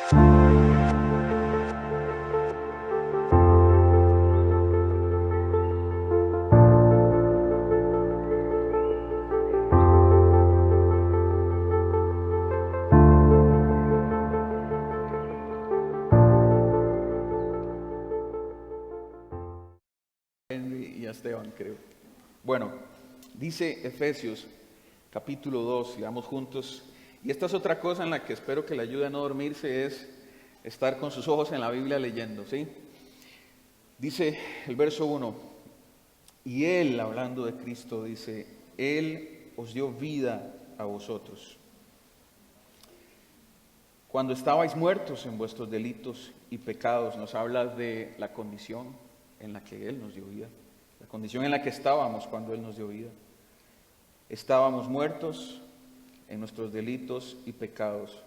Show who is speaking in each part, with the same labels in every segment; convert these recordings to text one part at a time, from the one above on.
Speaker 1: Henry y a Esteban, creo. Bueno, dice Efesios capítulo 2, leamos juntos. Y esta es otra cosa en la que espero que le ayude a no dormirse, es estar con sus ojos en la Biblia leyendo, ¿sí? Dice el verso 1, y Él, hablando de Cristo, dice, Él os dio vida a vosotros. Cuando estabais muertos en vuestros delitos y pecados, nos habla de la condición en la que Él nos dio vida, la condición en la que estábamos cuando Él nos dio vida. Estábamos muertos en nuestros delitos y pecados.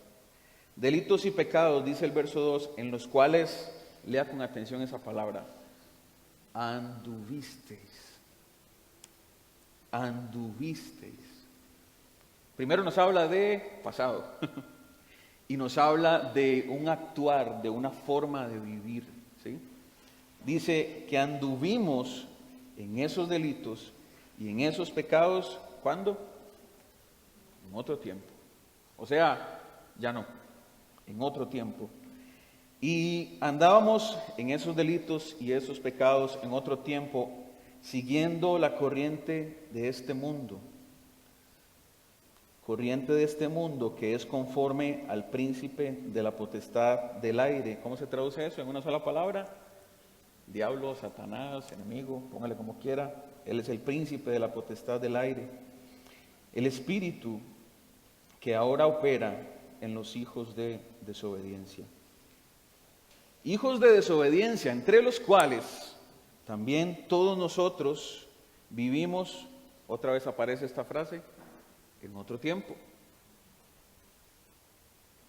Speaker 1: Delitos y pecados, dice el verso 2, en los cuales, lea con atención esa palabra, anduvisteis. Anduvisteis. Primero nos habla de pasado y nos habla de un actuar, de una forma de vivir, ¿sí? Dice que anduvimos en esos delitos y en esos pecados, ¿cuándo? En otro tiempo. O sea, ya no, en otro tiempo. Y andábamos en esos delitos y esos pecados en otro tiempo, siguiendo la corriente de este mundo. Corriente de este mundo que es conforme al príncipe de la potestad del aire. ¿Cómo se traduce eso en una sola palabra? Diablo, Satanás, enemigo, póngale como quiera. Él es el príncipe de la potestad del aire. El espíritu que ahora opera en los hijos de desobediencia. Hijos de desobediencia, entre los cuales también todos nosotros vivimos, otra vez aparece esta frase, en otro tiempo.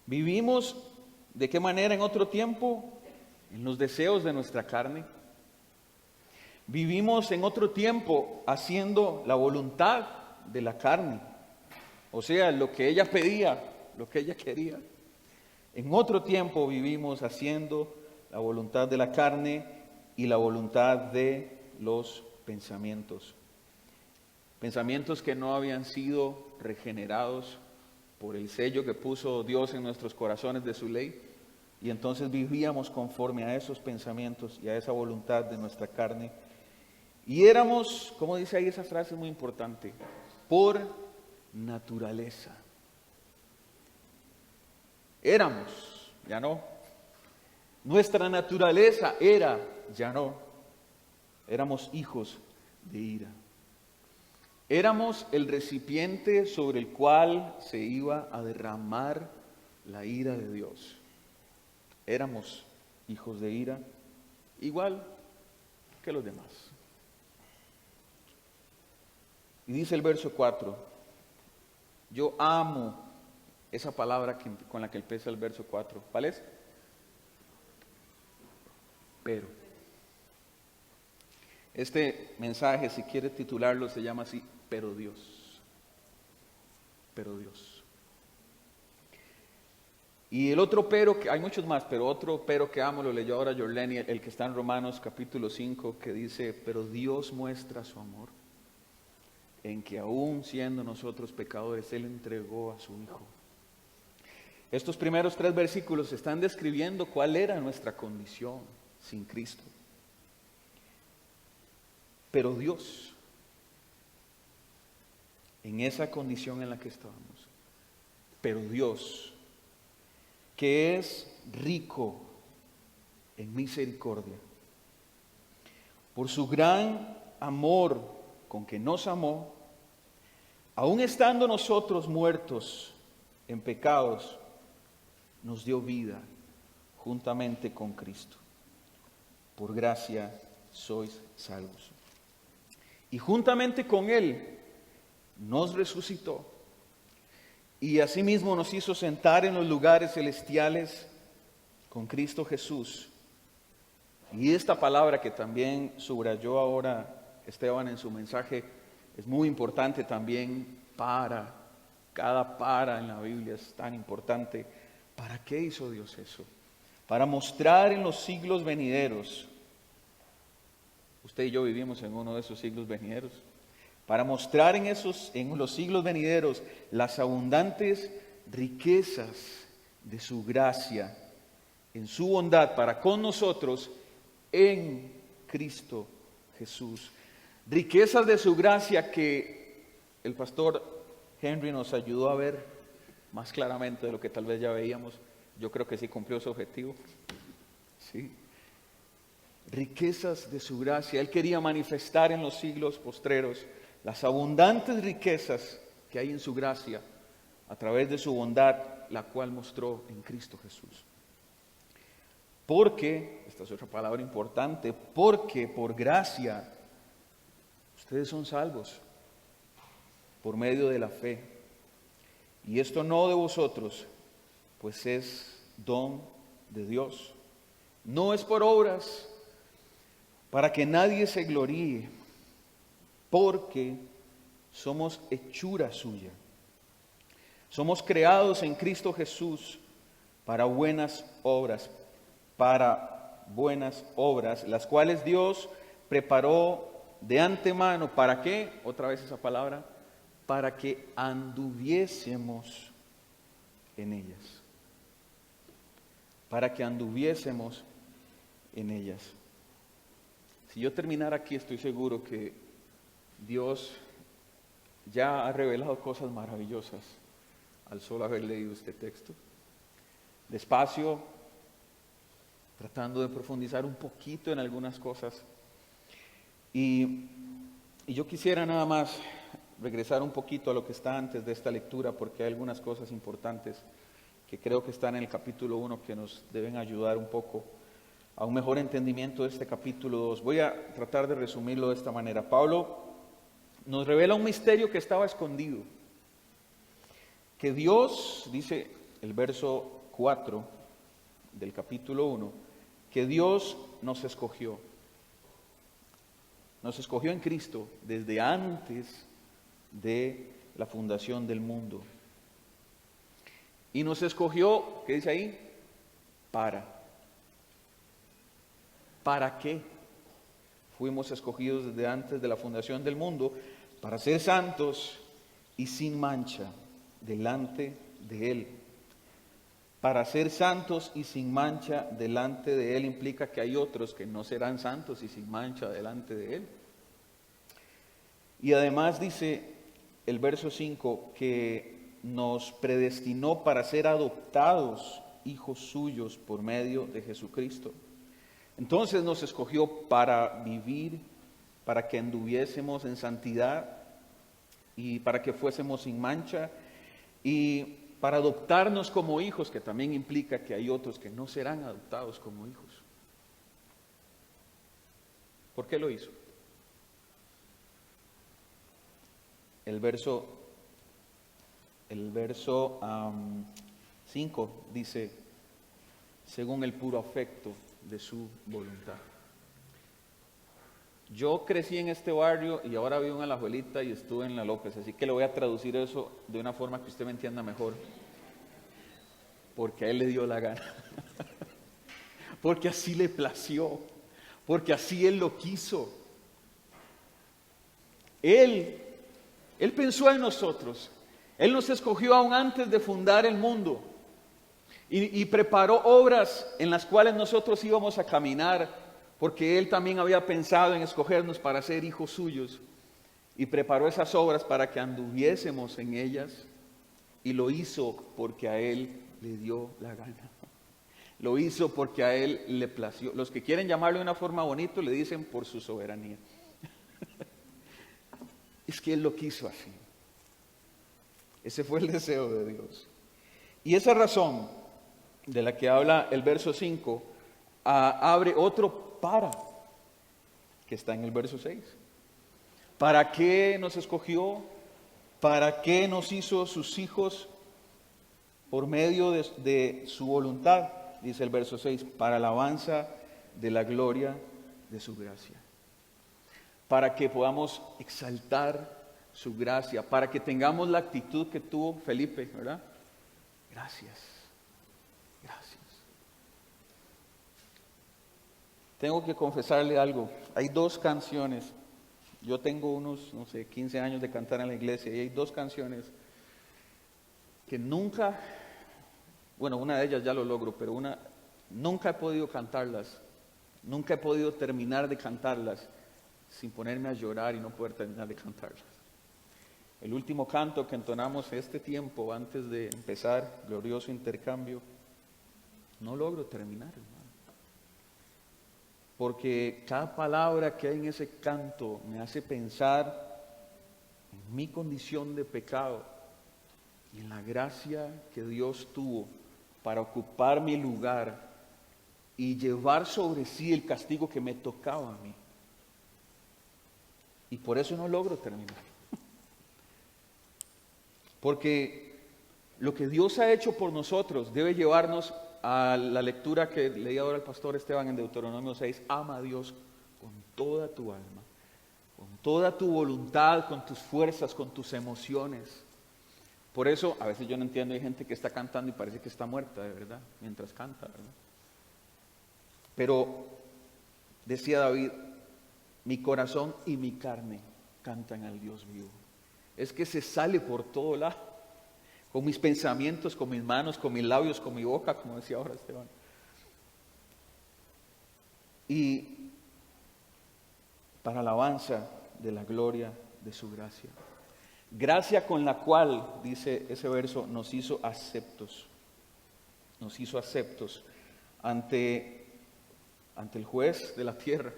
Speaker 1: Vivimos, ¿de qué manera en otro tiempo? En los deseos de nuestra carne. Vivimos en otro tiempo haciendo la voluntad de la carne. O sea, lo que ella pedía, lo que ella quería. En otro tiempo vivimos haciendo la voluntad de la carne y la voluntad de los pensamientos. Pensamientos que no habían sido regenerados por el sello que puso Dios en nuestros corazones de su ley. Y entonces vivíamos conforme a esos pensamientos y a esa voluntad de nuestra carne. Y éramos, como dice ahí esa frase muy importante, por naturaleza. Éramos, ya no. Nuestra naturaleza era, ya no. Éramos hijos de ira. Éramos el recipiente sobre el cual se iba a derramar la ira de Dios. Éramos hijos de ira, igual que los demás. Y dice el verso 4, yo amo esa palabra con la que empieza el verso 4. ¿Cuál es? Pero. Este mensaje, si quiere titularlo, se llama así, pero Dios. Pero Dios. Y el otro pero, que hay muchos más, pero otro pero que amo, lo leyó ahora Jorleni, el que está en Romanos capítulo 5, que dice, pero Dios muestra su amor, en que aún siendo nosotros pecadores, Él entregó a su Hijo. Estos primeros 3 versículos están describiendo cuál era nuestra condición sin Cristo. Pero Dios, en esa condición en la que estábamos, pero Dios, que es rico en misericordia, por su gran amor con que nos amó, aun estando nosotros muertos en pecados, nos dio vida juntamente con Cristo. Por gracia sois salvos. Y juntamente con Él nos resucitó y asimismo nos hizo sentar en los lugares celestiales con Cristo Jesús. Y esta palabra que también subrayó ahora Esteban en su mensaje es muy importante también cada para en la Biblia es tan importante ¿Para qué hizo Dios eso? Para mostrar en los siglos venideros. Usted y yo vivimos en uno de esos siglos venideros. Para mostrar en los siglos venideros las abundantes riquezas de su gracia, en su bondad para con nosotros en Cristo Jesús. Riquezas de su gracia que el pastor Henry nos ayudó a ver más claramente de lo que tal vez ya veíamos. Yo creo que sí cumplió su objetivo. Sí. Riquezas de su gracia. Él quería manifestar en los siglos postreros las abundantes riquezas que hay en su gracia a través de su bondad, la cual mostró en Cristo Jesús. Porque, esta es otra palabra importante, porque por gracia ustedes son salvos por medio de la fe. Y esto no de vosotros, pues es don de Dios. No es por obras, para que nadie se gloríe, porque somos hechura suya. Somos creados en Cristo Jesús para buenas obras, las cuales Dios preparó de antemano. ¿Para qué? Otra vez esa palabra, para que anduviésemos en ellas. Para que anduviésemos en ellas. Si yo terminara aquí, estoy seguro que Dios ya ha revelado cosas maravillosas al solo haber leído este texto. Despacio, tratando de profundizar un poquito en algunas cosas. Y yo quisiera nada más regresar un poquito a lo que está antes de esta lectura, porque hay algunas cosas importantes que creo que están en el capítulo 1 que nos deben ayudar un poco a un mejor entendimiento de este capítulo 2. Voy a tratar de resumirlo de esta manera. Pablo nos revela un misterio que estaba escondido. Que Dios, dice el verso 4 del capítulo 1, que Dios nos escogió. Nos escogió en Cristo desde antes de la fundación del mundo. Y nos escogió, ¿qué dice ahí? ¿Para qué? Fuimos escogidos desde antes de la fundación del mundo para ser santos y sin mancha delante de Él. Para ser santos y sin mancha delante de Él implica que hay otros que no serán santos y sin mancha delante de Él. Y además dice el verso 5 que nos predestinó para ser adoptados hijos suyos por medio de Jesucristo. Entonces nos escogió para vivir, para que anduviésemos en santidad y para que fuésemos sin mancha y para adoptarnos como hijos, que también implica que hay otros que no serán adoptados como hijos. ¿Por qué lo hizo? El verso 5 dice, según el puro afecto de su voluntad. Yo crecí en este barrio y ahora vivo en la Alajuelita y estuve en la López, así que le voy a traducir eso de una forma que usted me entienda mejor. Porque a él le dio la gana. Porque así le plació. Porque así él lo quiso. Él pensó en nosotros. Él nos escogió aún antes de fundar el mundo. Y preparó obras en las cuales nosotros íbamos a caminar, porque Él también había pensado en escogernos para ser hijos suyos, y preparó esas obras para que anduviésemos en ellas, y lo hizo porque a Él le dio la gana. Lo hizo porque a Él le plació. Los que quieren llamarlo de una forma bonita le dicen por su soberanía. Es que Él lo quiso así. Ese fue el deseo de Dios. Y esa razón de la que habla el verso 5, abre otro que está en el verso 6. ¿Para qué nos escogió? ¿Para qué nos hizo sus hijos? Por medio de su voluntad, dice el verso 6, para alabanza de la gloria de su gracia. Para que podamos exaltar su gracia, para que tengamos la actitud que tuvo Felipe, ¿verdad? Gracias. Gracias. Tengo que confesarle algo. Hay 2 canciones. Yo tengo unos, 15 años de cantar en la iglesia y hay 2 canciones que nunca, bueno, una de ellas ya lo logro, pero nunca he podido cantarlas. Nunca he podido terminar de cantarlas sin ponerme a llorar y no poder terminar de cantarlas. El último canto que entonamos este tiempo antes de empezar, glorioso intercambio, no logro terminar, hermano. Porque cada palabra que hay en ese canto me hace pensar en mi condición de pecado y en la gracia que Dios tuvo para ocupar mi lugar y llevar sobre sí el castigo que me tocaba a mí. Y por eso no logro terminar. Porque lo que Dios ha hecho por nosotros debe llevarnos a la lectura que leí ahora el pastor Esteban en Deuteronomio 6. Ama a Dios con toda tu alma, con toda tu voluntad, con tus fuerzas, con tus emociones. Por eso, a veces yo no entiendo, hay gente que está cantando y parece que está muerta, de verdad, mientras canta, ¿verdad? Pero, decía David, mi corazón y mi carne cantan al Dios vivo. Es que se sale por todo lado, con mis pensamientos, con mis manos, con mis labios, con mi boca, como decía ahora Esteban. Y para alabanza de la gloria de su gracia. Gracia con la cual, dice ese verso, nos hizo aceptos. Nos hizo aceptos ante el juez de la tierra.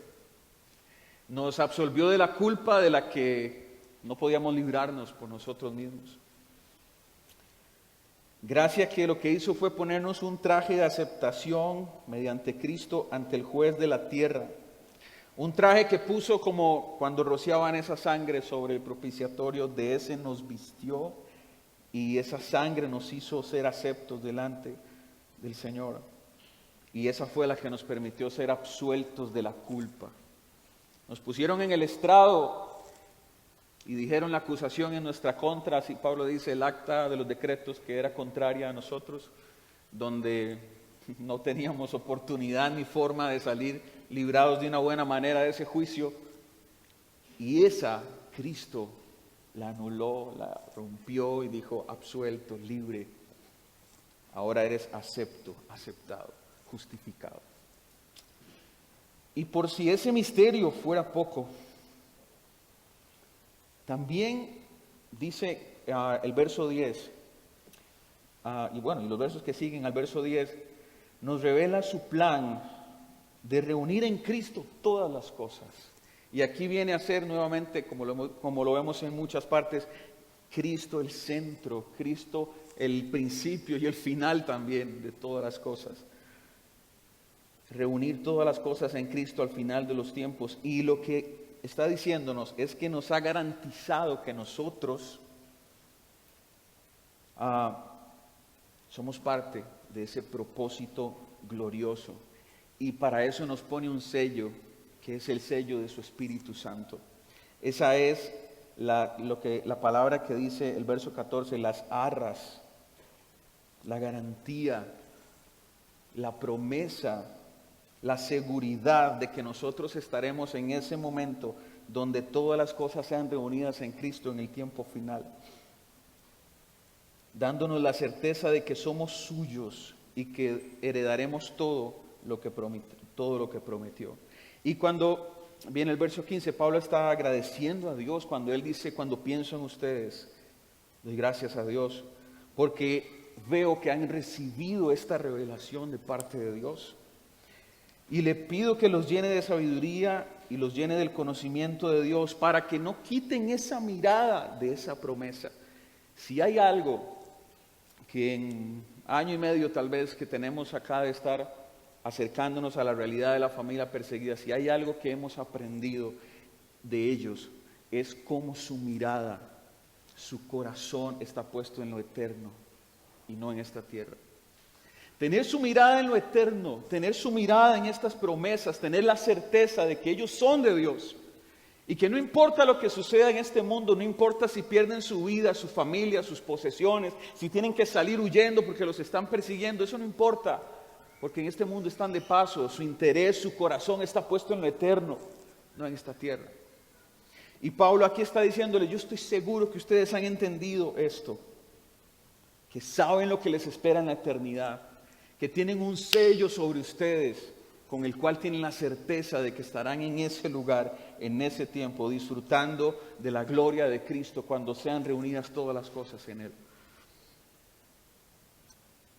Speaker 1: Nos absolvió de la culpa de la que no podíamos librarnos por nosotros mismos. Gracia que lo que hizo fue ponernos un traje de aceptación mediante Cristo ante el juez de la tierra. Un traje que puso como cuando rociaban esa sangre sobre el propiciatorio, de ese nos vistió y esa sangre nos hizo ser aceptos delante del Señor. Y esa fue la que nos permitió ser absueltos de la culpa. Nos pusieron en el estrado y dijeron la acusación en nuestra contra, así Pablo dice, el acta de los decretos que era contraria a nosotros, donde no teníamos oportunidad ni forma de salir librados de una buena manera de ese juicio. Y esa Cristo la anuló, la rompió y dijo, absuelto, libre. Ahora eres aceptado, justificado. Y por si ese misterio fuera poco, también dice el verso 10, y los versos que siguen al verso 10, nos revela su plan de reunir en Cristo todas las cosas. Y aquí viene a ser nuevamente, como lo vemos en muchas partes, Cristo el centro, Cristo el principio y el final también de todas las cosas. Reunir todas las cosas en Cristo al final de los tiempos. Y lo que está diciéndonos es que nos ha garantizado que nosotros somos parte de ese propósito glorioso. Y para eso nos pone un sello, que es el sello de su Espíritu Santo. Esa es la palabra que dice el verso 14, las arras, la garantía, la promesa, la seguridad de que nosotros estaremos en ese momento donde todas las cosas sean reunidas en Cristo en el tiempo final, dándonos la certeza de que somos suyos y que heredaremos todo lo que prometió. Y cuando viene el verso 15, Pablo está agradeciendo a Dios cuando él dice, cuando pienso en ustedes, doy gracias a Dios, porque veo que han recibido esta revelación de parte de Dios. Y le pido que los llene de sabiduría y los llene del conocimiento de Dios para que no quiten esa mirada de esa promesa. Si hay algo que en año y medio tal vez que tenemos acá de estar acercándonos a la realidad de la familia perseguida, si hay algo que hemos aprendido de ellos, es cómo su mirada, su corazón está puesto en lo eterno y no en esta tierra. Tener su mirada en lo eterno, tener su mirada en estas promesas, tener la certeza de que ellos son de Dios Y que no importa lo que suceda en este mundo, no importa si pierden su vida, su familia, sus posesiones, si tienen que salir huyendo porque los están persiguiendo, eso no importa, porque en este mundo están de paso, su interés, su corazón está puesto en lo eterno, no en esta tierra. Y Pablo aquí está diciéndole, yo estoy seguro que ustedes han entendido esto, que saben lo que les espera en la eternidad, que tienen un sello sobre ustedes, con el cual tienen la certeza de que estarán en ese lugar, en ese tiempo, disfrutando de la gloria de Cristo cuando sean reunidas todas las cosas en Él.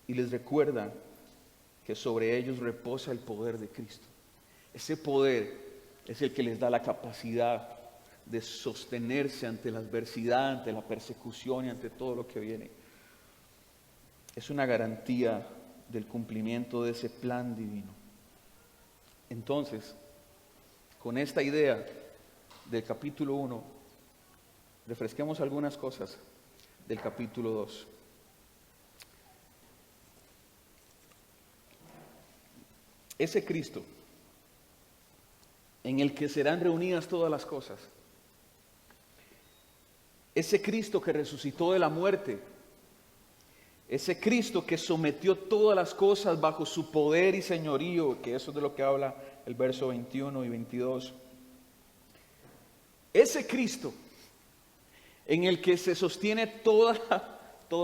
Speaker 1: Y les recuerda que sobre ellos reposa el poder de Cristo. Ese poder es el que les da la capacidad de sostenerse ante la adversidad, ante la persecución y ante todo lo que viene. Es una garantía del cumplimiento de ese plan divino. Entonces, con esta idea del capítulo 1, refresquemos algunas cosas del capítulo 2. Ese Cristo, en el que serán reunidas todas las cosas, ese Cristo que resucitó de la muerte, ese Cristo que sometió todas las cosas bajo su poder y señorío, que eso es de lo que habla el verso 21 y 22. Ese Cristo en el que se sostiene toda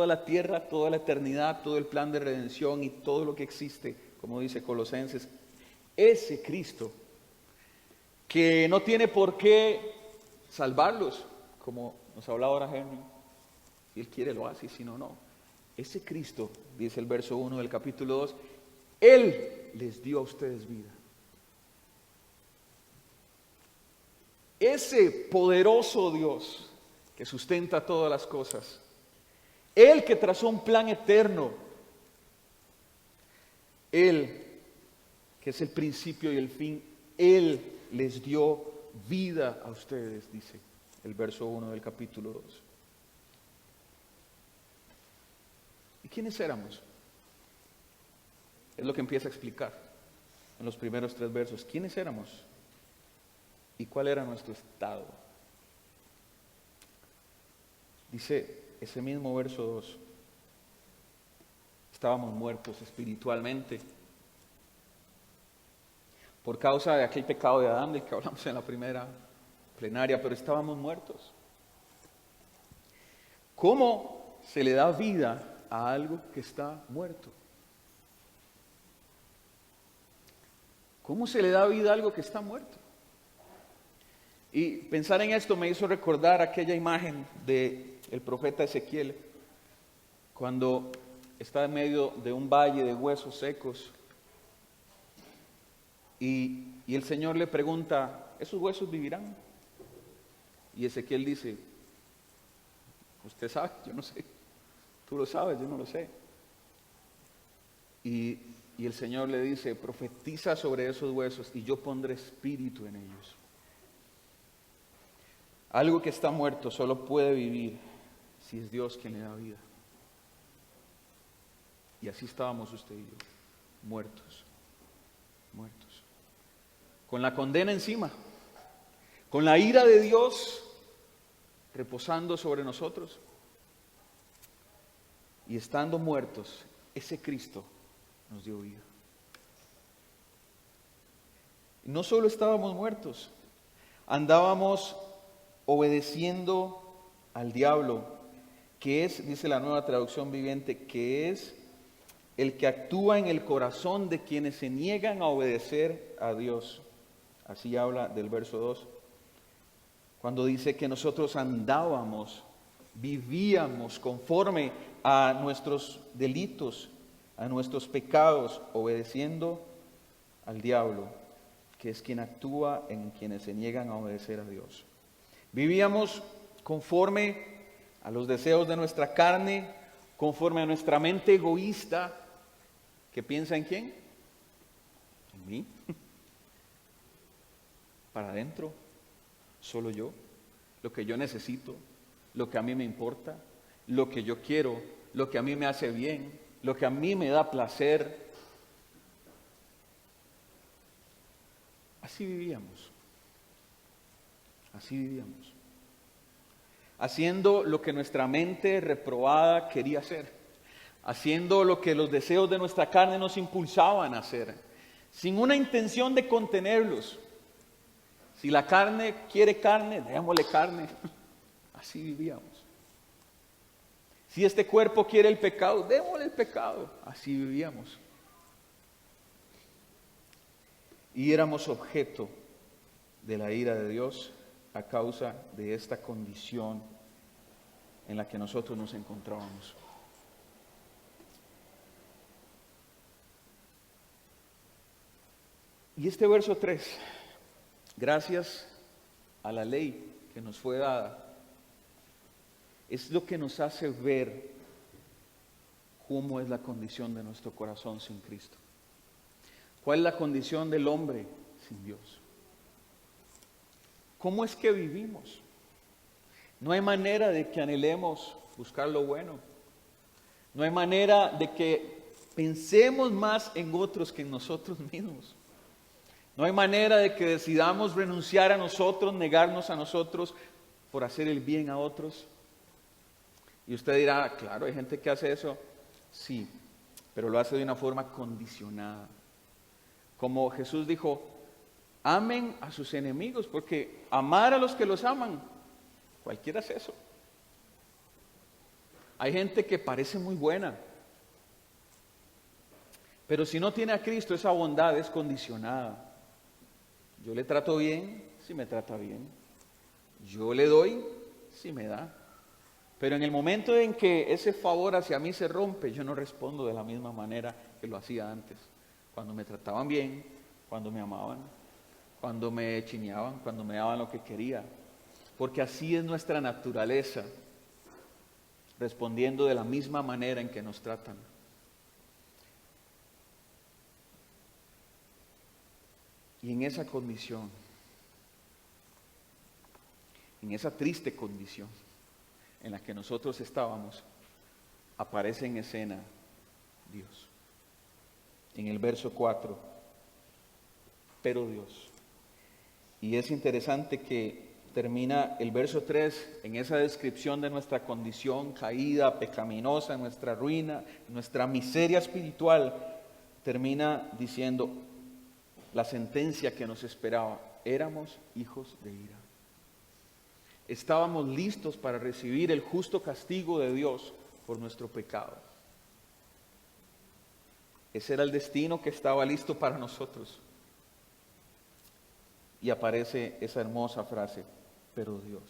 Speaker 1: la tierra, toda la eternidad, todo el plan de redención y todo lo que existe, como dice Colosenses. Ese Cristo que no tiene por qué salvarlos, como nos habla ahora Henry. Si Él quiere lo hace y si no, no. Ese Cristo, dice el verso 1 del capítulo 2, Él les dio a ustedes vida. Ese poderoso Dios que sustenta todas las cosas, Él que trazó un plan eterno, Él que es el principio y el fin, Él les dio vida a ustedes, dice el verso 1 del capítulo 2. ¿Y quiénes éramos? Es lo que empieza a explicar en los primeros 3 versos. ¿Quiénes éramos? ¿Y cuál era nuestro estado? Dice ese mismo verso 2. Estábamos muertos espiritualmente por causa de aquel pecado de Adán del que hablamos en la primera plenaria, pero estábamos muertos. ¿Cómo se le da vida a algo que está muerto? ¿Cómo se le da vida a algo que está muerto? Y pensar en esto me hizo recordar aquella imagen del profeta Ezequiel, cuando está en medio de un valle de huesos secos y el Señor le pregunta, ¿esos huesos vivirán? Y Ezequiel dice, usted sabe, yo no sé. Tú lo sabes, yo no lo sé. Y el Señor le dice, profetiza sobre esos huesos y yo pondré espíritu en ellos. Algo que está muerto solo puede vivir si es Dios quien le da vida. Y así estábamos usted y yo, muertos, muertos. Con la condena encima, con la ira de Dios reposando sobre nosotros. Y estando muertos, ese Cristo nos dio vida. Y no solo estábamos muertos, andábamos obedeciendo al diablo, que es, dice la Nueva Traducción Viviente, que es el que actúa en el corazón de quienes se niegan a obedecer a Dios. Así habla del verso 2. Cuando dice que nosotros andábamos, vivíamos conforme a nuestros delitos, a nuestros pecados, obedeciendo al diablo, que es quien actúa en quienes se niegan a obedecer a Dios. Vivíamos conforme a los deseos de nuestra carne, conforme a nuestra mente egoísta, que piensa en ¿quién? En mí. Para adentro, solo yo, lo que yo necesito, lo que a mí me importa, lo que yo quiero, lo que a mí me hace bien, lo que a mí me da placer. Así vivíamos. Así vivíamos. Haciendo lo que nuestra mente reprobada quería hacer. Haciendo lo que los deseos de nuestra carne nos impulsaban a hacer. Sin una intención de contenerlos. Si la carne quiere carne, démosle carne. Así vivíamos. Si este cuerpo quiere el pecado, démosle el pecado. Así vivíamos. Y éramos objeto de la ira de Dios a causa de esta condición en la que nosotros nos encontrábamos. Y este verso 3, gracias a la ley que nos fue dada, es lo que nos hace ver cómo es la condición de nuestro corazón sin Cristo. ¿Cuál es la condición del hombre sin Dios? ¿Cómo es que vivimos? No hay manera de que anhelemos buscar lo bueno. No hay manera de que pensemos más en otros que en nosotros mismos. No hay manera de que decidamos renunciar a nosotros, negarnos a nosotros por hacer el bien a otros. Y usted dirá, claro, hay gente que hace eso. Sí, pero lo hace de una forma condicionada. Como Jesús dijo, amen a sus enemigos, porque amar a los que los aman, cualquiera hace eso. Hay gente que parece muy buena, pero si no tiene a Cristo, esa bondad es condicionada. Yo le trato bien, si me trata bien. Yo le doy, si me da. Pero en el momento en que ese favor hacia mí se rompe, yo no respondo de la misma manera que lo hacía antes. Cuando me trataban bien, cuando me amaban, cuando me chineaban, cuando me daban lo que quería. Porque así es nuestra naturaleza, respondiendo de la misma manera en que nos tratan. Y en esa condición, en esa triste condición en la que nosotros estábamos, aparece en escena Dios. En el verso 4, pero Dios. Y es interesante que termina el verso 3 en esa descripción de nuestra condición caída, pecaminosa, nuestra ruina, nuestra miseria espiritual. Termina diciendo la sentencia que nos esperaba. Éramos hijos de ira. Estábamos listos para recibir el justo castigo de Dios por nuestro pecado. Ese era el destino que estaba listo para nosotros. Y aparece esa hermosa frase, pero Dios.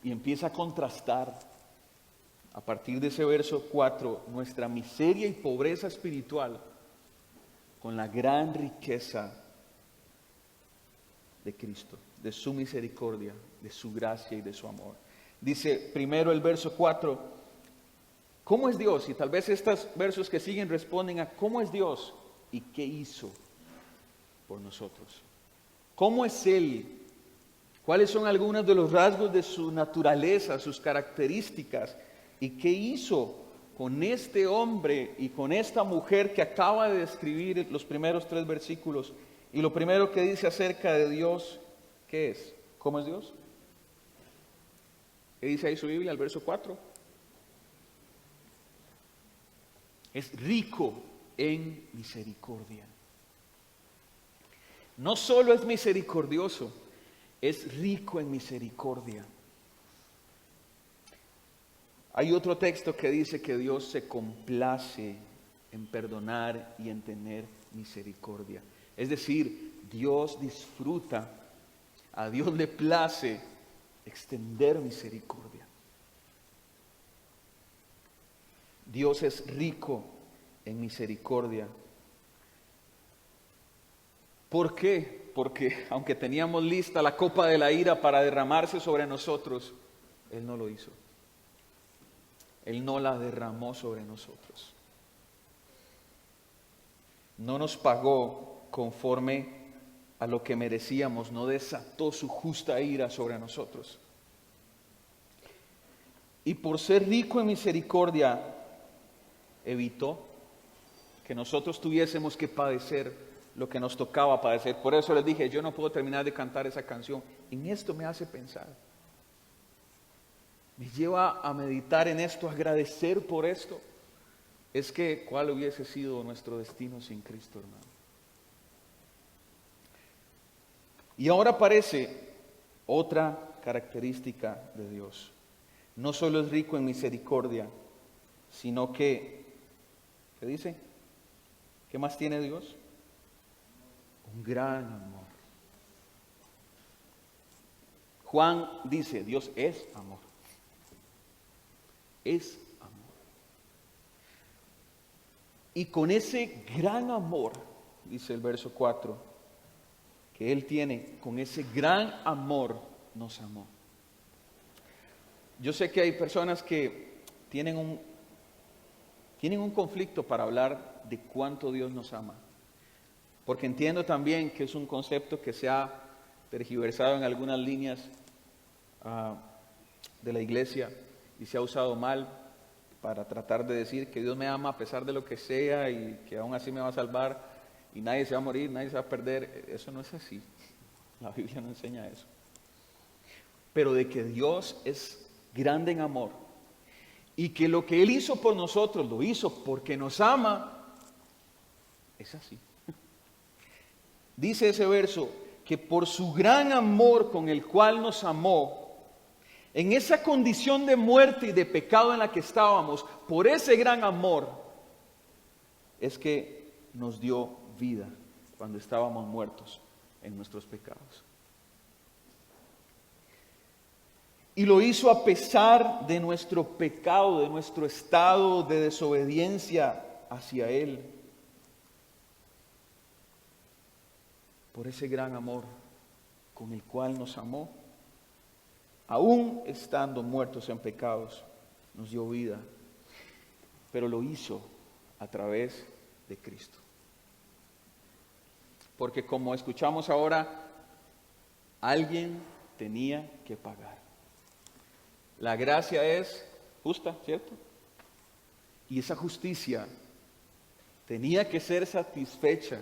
Speaker 1: Y empieza a contrastar, a partir de ese verso 4, nuestra miseria y pobreza espiritual con la gran riqueza de Cristo, de su misericordia, de su gracia y de su amor. Dice primero el verso 4, ¿cómo es Dios? Y tal vez estos versos que siguen responden a ¿cómo es Dios? ¿Y qué hizo por nosotros? ¿Cómo es Él? ¿Cuáles son algunos de los rasgos de su naturaleza, sus características? ¿Y qué hizo con este hombre y con esta mujer que acaba de describir los primeros 3 versículos? Y lo primero que dice acerca de Dios, ¿qué es? ¿Cómo es Dios? ¿Qué dice ahí su Biblia, el verso 4? Es rico en misericordia. No solo es misericordioso, es rico en misericordia. Hay otro texto que dice que Dios se complace en perdonar y en tener misericordia. Es decir, Dios disfruta, a Dios le place extender misericordia. Dios es rico en misericordia. ¿Por qué? Porque aunque teníamos lista la copa de la ira para derramarse sobre nosotros, Él no lo hizo. Él no la derramó sobre nosotros. No nos pagó conforme a lo que merecíamos, no desató su justa ira sobre nosotros. Y por ser rico en misericordia, evitó que nosotros tuviésemos que padecer lo que nos tocaba padecer. Por eso les dije, yo no puedo terminar de cantar esa canción. En esto me hace pensar. Me lleva a meditar en esto, a agradecer por esto. Es que, ¿cuál hubiese sido nuestro destino sin Cristo, hermano? Y ahora aparece otra característica de Dios. No solo es rico en misericordia, sino que, ¿qué dice? ¿Qué más tiene Dios? Un gran amor. Juan dice, Dios es amor. Es amor. Y con ese gran amor, dice el verso 4, que Él tiene, con ese gran amor nos amó. Yo sé que hay personas que tienen un conflicto para hablar de cuánto Dios nos ama. Porque entiendo también que es un concepto que se ha tergiversado en algunas líneas de la iglesia y se ha usado mal para tratar de decir que Dios me ama a pesar de lo que sea y que aún así me va a salvar y nadie se va a morir, nadie se va a perder. Eso no es así. La Biblia no enseña eso. Pero de que Dios es grande en amor y que lo que Él hizo por nosotros lo hizo porque nos ama, es así. Dice ese verso que por su gran amor con el cual nos amó, en esa condición de muerte y de pecado en la que estábamos, por ese gran amor, es que nos dio vida cuando estábamos muertos en nuestros pecados. Y lo hizo a pesar de nuestro pecado, de nuestro estado de desobediencia hacia Él. Por ese gran amor con el cual nos amó, aún estando muertos en pecados, nos dio vida. Pero lo hizo a través de Cristo. Porque como escuchamos ahora, alguien tenía que pagar. La gracia es justa, ¿cierto? Y esa justicia tenía que ser satisfecha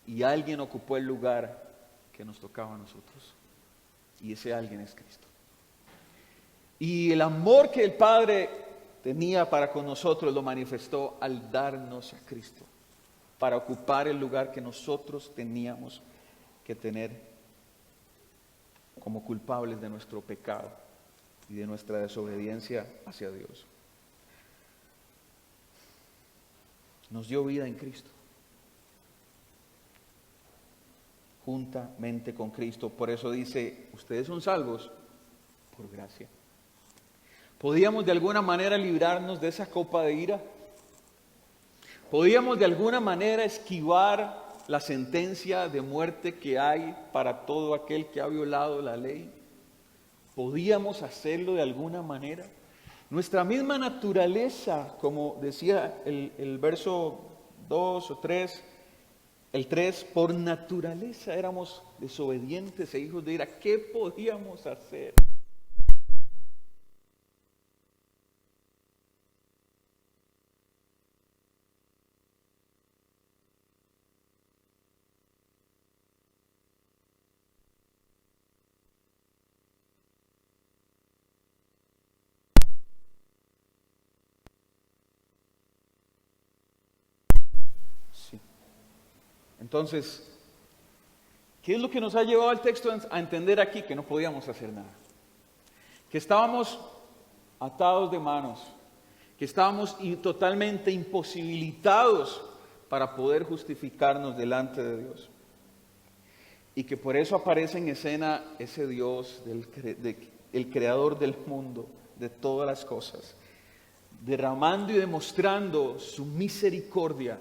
Speaker 1: y alguien ocupó el lugar que nos tocaba a nosotros. Y ese alguien es Cristo. Y el amor que el Padre tenía para con nosotros lo manifestó al darnos a Cristo, para ocupar el lugar que nosotros teníamos que tener como culpables de nuestro pecado y de nuestra desobediencia hacia Dios. Nos dio vida en Cristo, juntamente con Cristo. Por eso dice, ustedes son salvos por gracia. ¿Podíamos de alguna manera librarnos de esa copa de ira? ¿Podíamos de alguna manera esquivar la sentencia de muerte que hay para todo aquel que ha violado la ley? ¿Podíamos hacerlo de alguna manera? Nuestra misma naturaleza, como decía el verso 2 o 3, el 3, por naturaleza éramos desobedientes e hijos de ira. ¿Qué podíamos hacer? Sí. Entonces, ¿qué es lo que nos ha llevado el texto a entender aquí? Que no podíamos hacer nada. Que estábamos atados de manos. Que estábamos totalmente imposibilitados para poder justificarnos delante de Dios. Y que por eso aparece en escena ese Dios, el creador del mundo, de todas las cosas, derramando y demostrando su misericordia,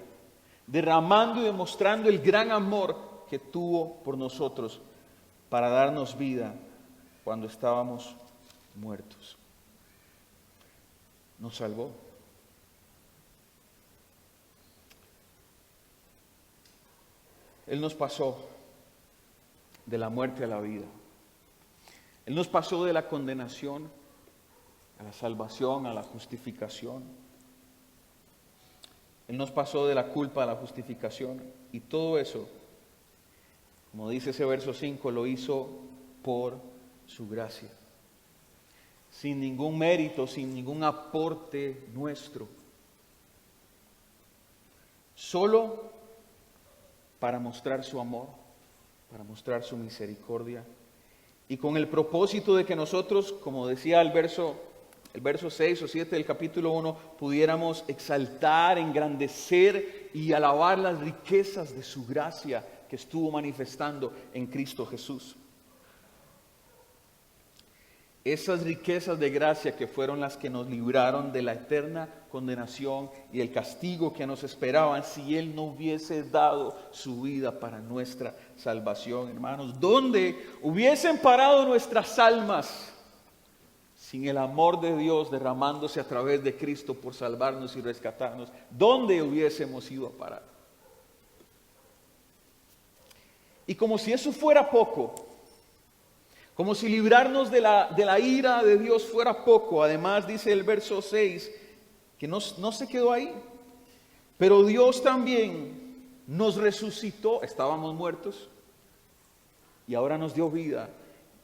Speaker 1: derramando y demostrando el gran amor que tuvo por nosotros para darnos vida cuando estábamos muertos. Nos salvó. Él nos pasó de la muerte a la vida. Él nos pasó de la condenación a la salvación, a la justificación. Él nos pasó de la culpa a la justificación. Y todo eso, como dice ese verso 5, lo hizo por su gracia. Sin ningún mérito, sin ningún aporte nuestro. Solo para mostrar su amor, para mostrar su misericordia. Y con el propósito de que nosotros, como decía el verso 6 o 7 del capítulo 1, pudiéramos exaltar, engrandecer y alabar las riquezas de su gracia que estuvo manifestando en Cristo Jesús. Esas riquezas de gracia que fueron las que nos libraron de la eterna condenación y el castigo que nos esperaban si Él no hubiese dado su vida para nuestra salvación, hermanos. ¿Dónde hubiesen parado nuestras almas sin el amor de Dios derramándose a través de Cristo por salvarnos y rescatarnos? ¿Dónde hubiésemos ido a parar? Y como si eso fuera poco, como si librarnos de la ira de Dios fuera poco, además dice el verso 6, que no se quedó ahí, pero Dios también nos resucitó, estábamos muertos, y ahora nos dio vida.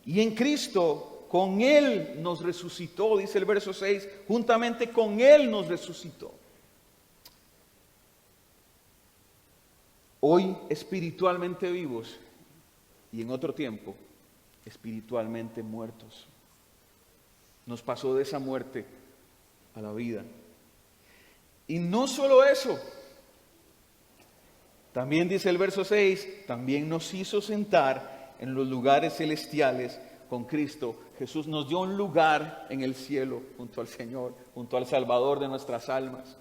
Speaker 1: Y en Cristo, con Él nos resucitó, dice el verso 6, juntamente con Él nos resucitó. Hoy espiritualmente vivos y en otro tiempo espiritualmente muertos. Nos pasó de esa muerte a la vida. Y no solo eso, también dice el verso 6, también nos hizo sentar en los lugares celestiales con Cristo. Jesús nos dio un lugar en el cielo junto al Señor, junto al Salvador de nuestras almas.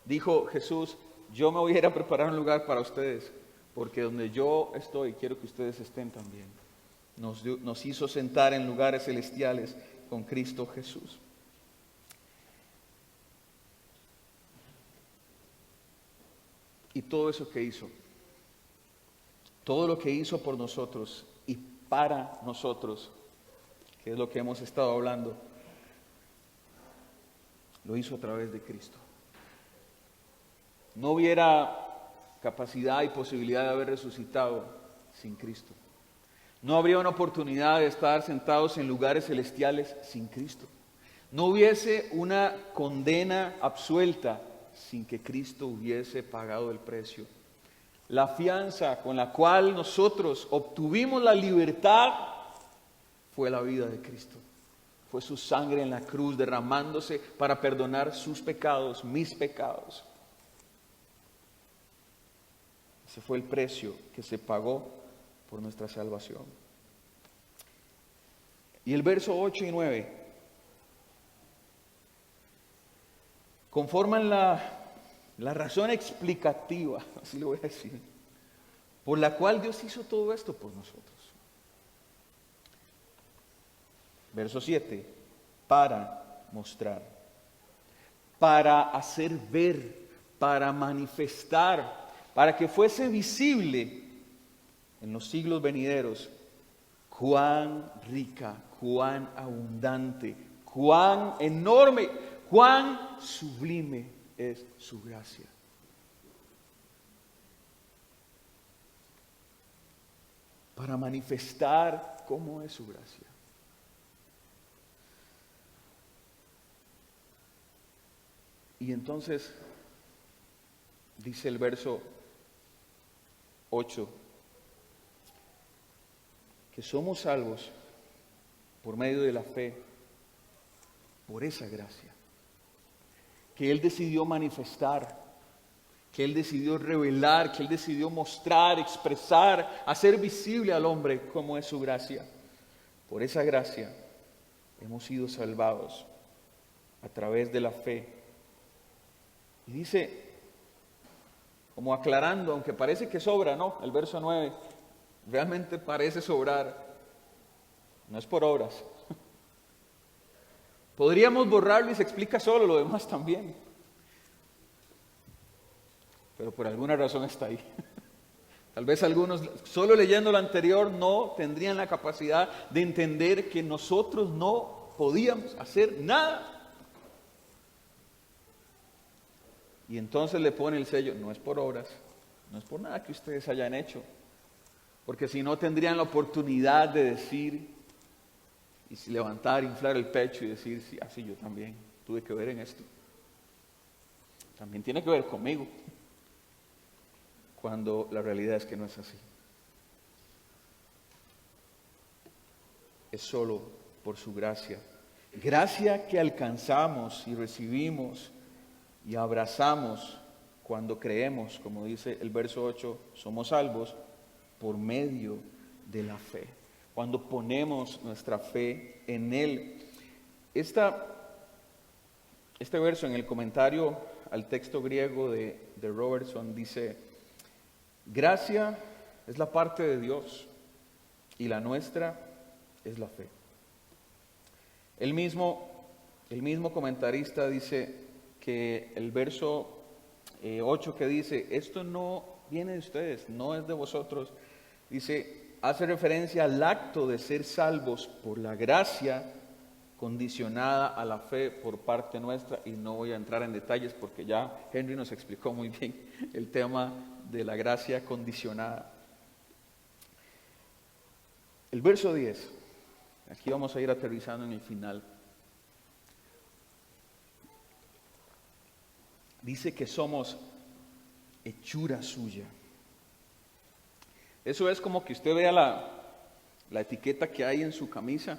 Speaker 1: Dijo Jesús: yo me voy a ir a preparar un lugar para ustedes, porque donde yo estoy quiero que ustedes estén también. Nos hizo sentar en lugares celestiales con Cristo Jesús. Y todo eso que hizo, todo lo que hizo por nosotros y para nosotros, que es lo que hemos estado hablando, lo hizo a través de Cristo. No hubiera capacidad y posibilidad de haber resucitado sin Cristo. No habría una oportunidad de estar sentados en lugares celestiales sin Cristo. No hubiese una condena absuelta sin que Cristo hubiese pagado el precio. La fianza con la cual nosotros obtuvimos la libertad fue la vida de Cristo. Fue su sangre en la cruz derramándose para perdonar sus pecados, mis pecados. Ese fue el precio que se pagó por nuestra salvación. Y el verso 8 y 9 conforman la razón explicativa, así lo voy a decir, por la cual Dios hizo todo esto por nosotros. Verso 7, para mostrar, para hacer ver, para manifestar, para que fuese visible en los siglos venideros cuán rica, cuán abundante, cuán enorme, cuán sublime es su gracia. Para manifestar cómo es su gracia. Y entonces dice el verso 8, que somos salvos por medio de la fe, por esa gracia, que Él decidió manifestar, que Él decidió revelar, que Él decidió mostrar, expresar, hacer visible al hombre cómo es su gracia. Por esa gracia hemos sido salvados a través de la fe. Y dice, como aclarando, aunque parece que sobra, ¿no? El verso 9, realmente parece sobrar. No es por obras. Podríamos borrarlo y se explica solo, lo demás también. Pero por alguna razón está ahí. Tal vez algunos, solo leyendo lo anterior, no tendrían la capacidad de entender que nosotros no podíamos hacer nada. Y entonces le pone el sello, no es por obras, no es por nada que ustedes hayan hecho, porque si no tendrían la oportunidad de decir, y si levantar, inflar el pecho y decir, sí, así yo también tuve que ver en esto. También tiene que ver conmigo, cuando la realidad es que no es así. Es solo por su gracia. Gracia que alcanzamos y recibimos y abrazamos cuando creemos, como dice el verso 8, somos salvos por medio de la fe. Cuando ponemos nuestra fe en Él. Este verso en el comentario al texto griego de Robertson dice, gracia es la parte de Dios y la nuestra es la fe. El mismo comentarista dice que el verso 8 que dice, esto no viene de ustedes, no es de vosotros, dice, hace referencia al acto de ser salvos por la gracia condicionada a la fe por parte nuestra, y no voy a entrar en detalles porque ya Henry nos explicó muy bien el tema de la gracia condicionada. El verso 10, aquí vamos a ir aterrizando en el final. Dice que somos hechura suya. Eso es como que usted vea la etiqueta que hay en su camisa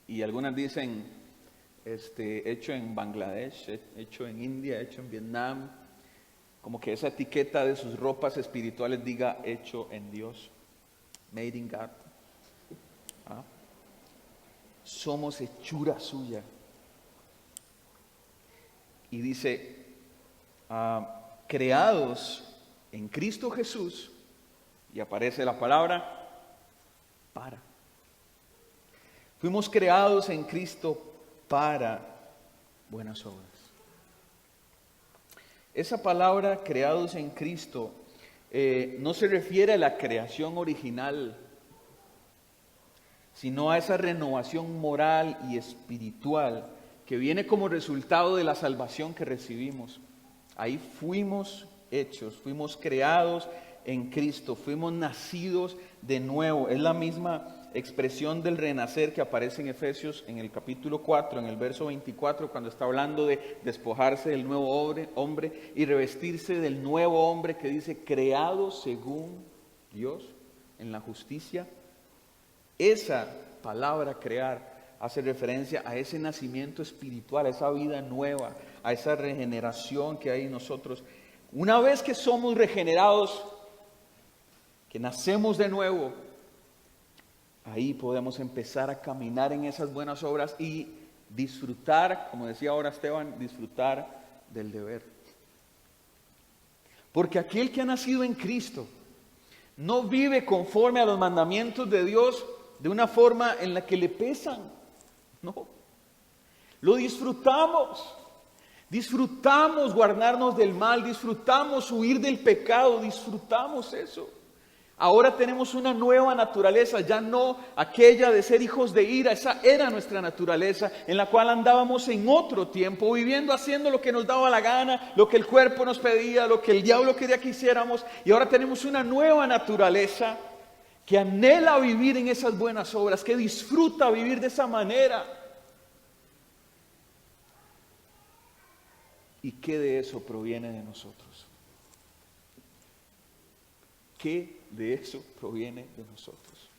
Speaker 1: y algunas dicen hecho en Bangladesh, hecho en India, hecho en Vietnam, como que esa etiqueta de sus ropas espirituales diga hecho en Dios, made in God. ¿Ah? Somos hechura suya. Y dice, creados en Cristo Jesús, y aparece la palabra para. Fuimos creados en Cristo para buenas obras. Esa palabra creados en Cristo no se refiere a la creación original, sino a esa renovación moral y espiritual que viene como resultado de la salvación que recibimos. Ahí fuimos hechos, fuimos creados en Cristo, fuimos nacidos de nuevo. Es la misma expresión del renacer que aparece en Efesios en el capítulo 4, en el verso 24, cuando está hablando de despojarse del nuevo hombre y revestirse del nuevo hombre que dice creado según Dios en la justicia. Esa palabra crear hace referencia a ese nacimiento espiritual, a esa vida nueva, a esa regeneración que hay en nosotros. Una vez que somos regenerados, que nacemos de nuevo, ahí podemos empezar a caminar en esas buenas obras y disfrutar, como decía ahora Esteban, disfrutar del deber. Porque aquel que ha nacido en Cristo no vive conforme a los mandamientos de Dios de una forma en la que le pesan. No, lo disfrutamos. Disfrutamos guardarnos del mal, disfrutamos huir del pecado, disfrutamos eso. Ahora tenemos una nueva naturaleza, ya no aquella de ser hijos de ira. Esa era nuestra naturaleza en la cual andábamos en otro tiempo, viviendo, haciendo lo que nos daba la gana, lo que el cuerpo nos pedía, lo que el diablo quería que hiciéramos. Y ahora tenemos una nueva naturaleza que anhela vivir en esas buenas obras, que disfruta vivir de esa manera. ¿Y qué de eso proviene de nosotros? ¿Qué de eso proviene de nosotros?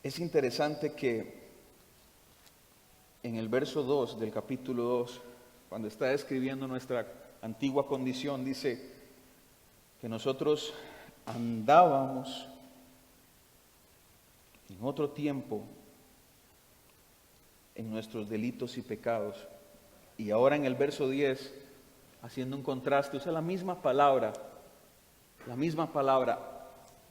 Speaker 1: Es interesante que en el verso 2 del capítulo 2, cuando está describiendo nuestra antigua condición, dice que nosotros andábamos en otro tiempo en nuestros delitos y pecados. Y ahora en el verso 10, haciendo un contraste, usa la misma palabra.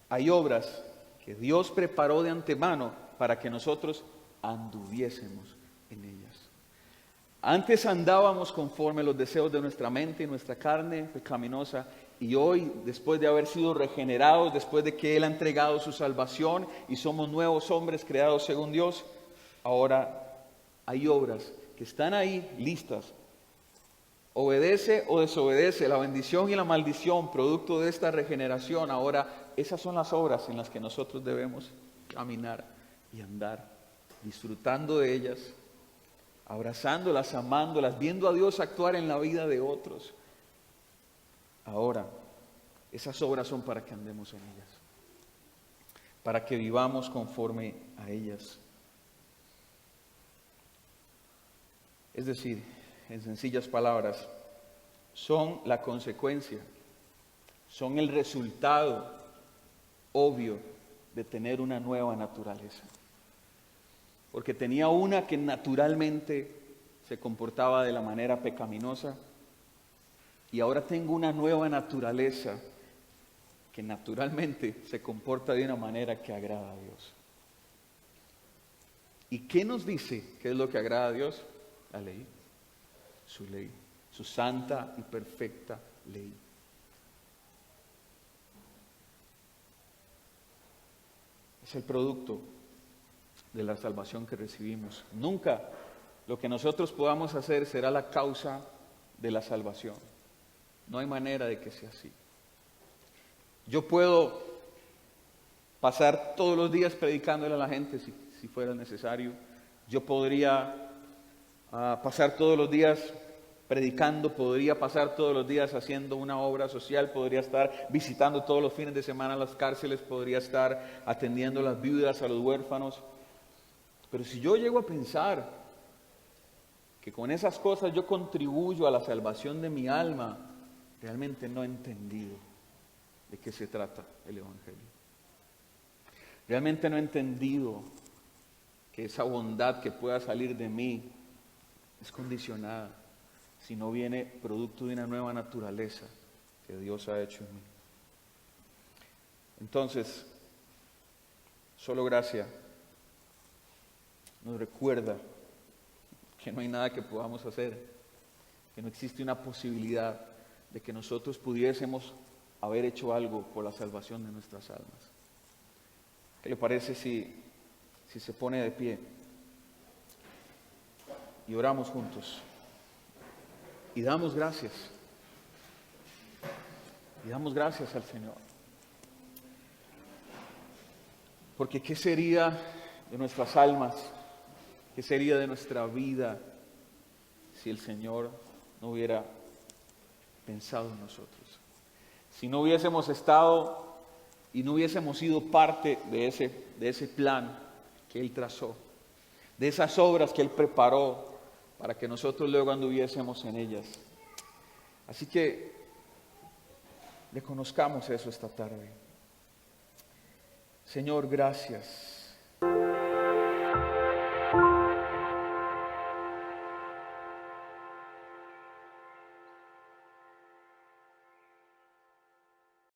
Speaker 1: Hay obras que Dios preparó de antemano para que nosotros anduviésemos en ellas. Antes andábamos conforme a los deseos de nuestra mente y nuestra carne pecaminosa, y hoy, después de haber sido regenerados, después de que Él ha entregado su salvación y somos nuevos hombres creados según Dios, ahora hay obras que están ahí listas. Obedece o desobedece, la bendición y la maldición, producto de esta regeneración. Ahora, esas son las obras en las que nosotros debemos caminar y andar, disfrutando de ellas, abrazándolas, amándolas, viendo a Dios actuar en la vida de otros. Ahora, esas obras son para que andemos en ellas, para que vivamos conforme a ellas. Es decir, en sencillas palabras, son la consecuencia, son el resultado obvio de tener una nueva naturaleza. Porque tenía una que naturalmente se comportaba de la manera pecaminosa, y ahora tengo una nueva naturaleza que naturalmente se comporta de una manera que agrada a Dios. ¿Y qué nos dice qué es lo que agrada a Dios? La ley, su ley, su santa y perfecta ley. Es el producto de la salvación que recibimos. Nunca lo que nosotros podamos hacer será la causa de la salvación. No hay manera de que sea así. Yo puedo pasar todos los días predicándole a la gente si fuera necesario. Yo podría pasar todos los días predicando, podría pasar todos los días haciendo una obra social, podría estar visitando todos los fines de semana las cárceles, podría estar atendiendo a las viudas, a los huérfanos. Pero si yo llego a pensar que con esas cosas yo contribuyo a la salvación de mi alma, realmente no he entendido de qué se trata el Evangelio. Realmente no he entendido que esa bondad que pueda salir de mí es condicionada si no viene producto de una nueva naturaleza que Dios ha hecho en mí. Entonces, solo gracia nos recuerda que no hay nada que podamos hacer, que no existe una posibilidad de que nosotros pudiésemos haber hecho algo por la salvación de nuestras almas. ¿Qué le parece si se pone de pie y oramos juntos y damos gracias? Y damos gracias al Señor. Porque ¿qué sería de nuestras almas? ¿Qué sería de nuestra vida si el Señor no hubiera pensado en nosotros? Si no hubiésemos estado y no hubiésemos sido parte de ese plan que Él trazó, de esas obras que Él preparó para que nosotros luego anduviésemos en ellas. Así que reconozcamos eso esta tarde. Señor, gracias.